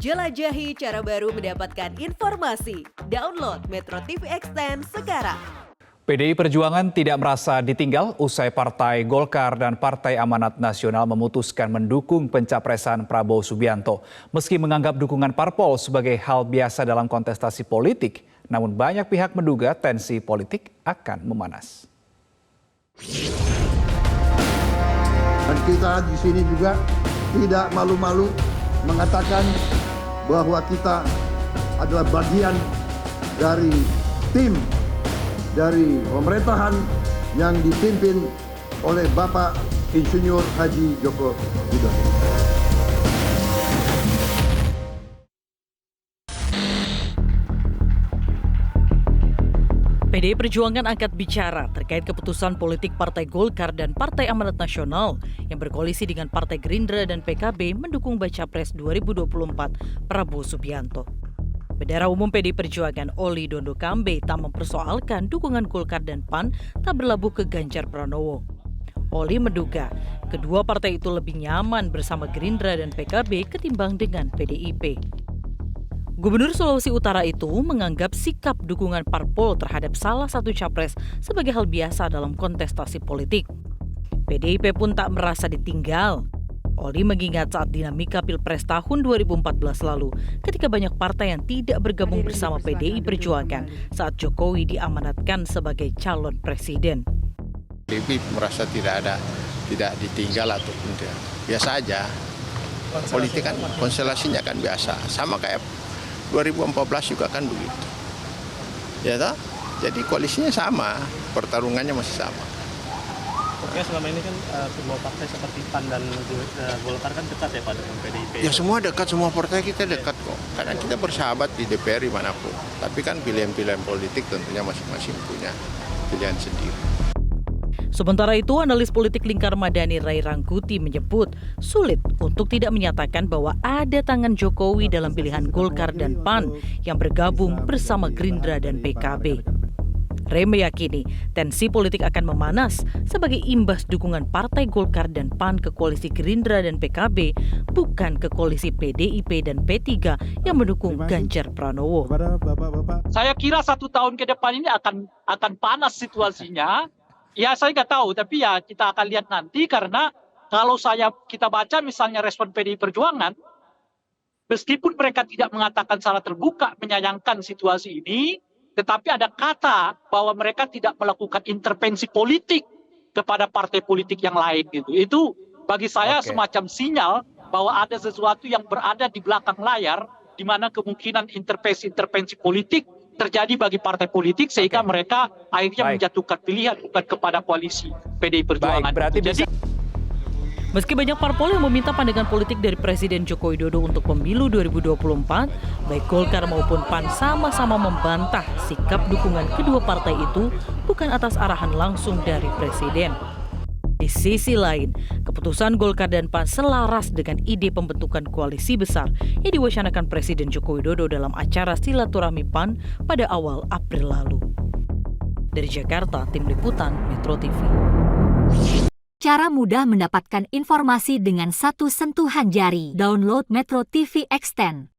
Jelajahi cara baru mendapatkan informasi. Download Metro TV Extend sekarang. PDI Perjuangan tidak merasa ditinggal usai Partai Golkar dan Partai Amanat Nasional memutuskan mendukung pencapresan Prabowo Subianto. Meski menganggap dukungan parpol sebagai hal biasa dalam kontestasi politik, namun banyak pihak menduga tensi politik akan memanas. Dan kita di sini juga tidak malu-malu mengatakan bahwa kita adalah bagian dari tim dari pemerintahan yang dipimpin oleh Bapak Insinyur Haji Joko Widodo. PDI Perjuangan angkat bicara terkait keputusan politik Partai Golkar dan Partai Amanat Nasional yang berkoalisi dengan Partai Gerindra dan PKB mendukung Baca Pres 2024 Prabowo Subianto. Bendahara Umum PDI Perjuangan Oli Dondo Kambe tak mempersoalkan dukungan Golkar dan PAN tak berlabuh ke Ganjar Pranowo. Oli menduga kedua partai itu lebih nyaman bersama Gerindra dan PKB ketimbang dengan PDIP. Gubernur Sulawesi Utara itu menganggap sikap dukungan parpol terhadap salah satu capres sebagai hal biasa dalam kontestasi politik. PDIP pun tak merasa ditinggal. Oli mengingat saat dinamika Pilpres tahun 2014 lalu ketika banyak partai yang tidak bergabung bersama PDI Perjuangan saat Jokowi diamanatkan sebagai calon presiden. PDIP merasa tidak ditinggal ataupun tidak. Biasa aja. Politik kan konstelasinya kan biasa. Sama kayak 2014 juga kan begitu. Ya toh? Jadi koalisinya sama, pertarungannya masih sama. Oke, selama ini kan semua partai seperti PAN dan Golkar kan dekat ya Pak dengan PDIP. Ya semua dekat, semua partai kita dekat kok. Karena kita bersahabat di DPR dimanapun. Tapi kan pilihan-pilihan politik tentunya masing-masing punya pilihan sendiri. Sementara itu, analis politik Lingkar Madani Ray Rangkuti menyebut sulit untuk tidak menyatakan bahwa ada tangan Jokowi dalam pilihan Golkar dan PAN yang bergabung bersama Gerindra dan PKB. Ray meyakini tensi politik akan memanas sebagai imbas dukungan Partai Golkar dan PAN ke koalisi Gerindra dan PKB, bukan ke koalisi PDIP dan P3 yang mendukung Ganjar Pranowo. Saya kira 1 tahun ke depan ini akan panas situasinya. Ya saya nggak tahu, tapi ya kita akan lihat nanti karena kalau kita baca misalnya respon PDI Perjuangan, meskipun mereka tidak mengatakan secara terbuka menyayangkan situasi ini, tetapi ada kata bahwa mereka tidak melakukan intervensi politik kepada partai politik yang lain gitu. Itu bagi saya semacam sinyal bahwa ada sesuatu yang berada di belakang layar di mana kemungkinan intervensi politik terjadi bagi partai politik sehingga mereka akhirnya menjatuhkan pilihan bukan kepada koalisi PDI Perjuangan. Meski banyak parpol yang meminta pandangan politik dari Presiden Joko Widodo untuk pemilu 2024, baik Golkar maupun PAN sama-sama membantah sikap dukungan kedua partai itu bukan atas arahan langsung dari Presiden. Di sisi lain, keputusan Golkar dan PAN selaras dengan ide pembentukan koalisi besar yang diwacanakan Presiden Joko Widodo dalam acara silaturahmi PAN pada awal April lalu. Dari Jakarta, Tim Liputan Metro TV. Cara mudah mendapatkan informasi dengan satu sentuhan jari. Download Metro TV Extend.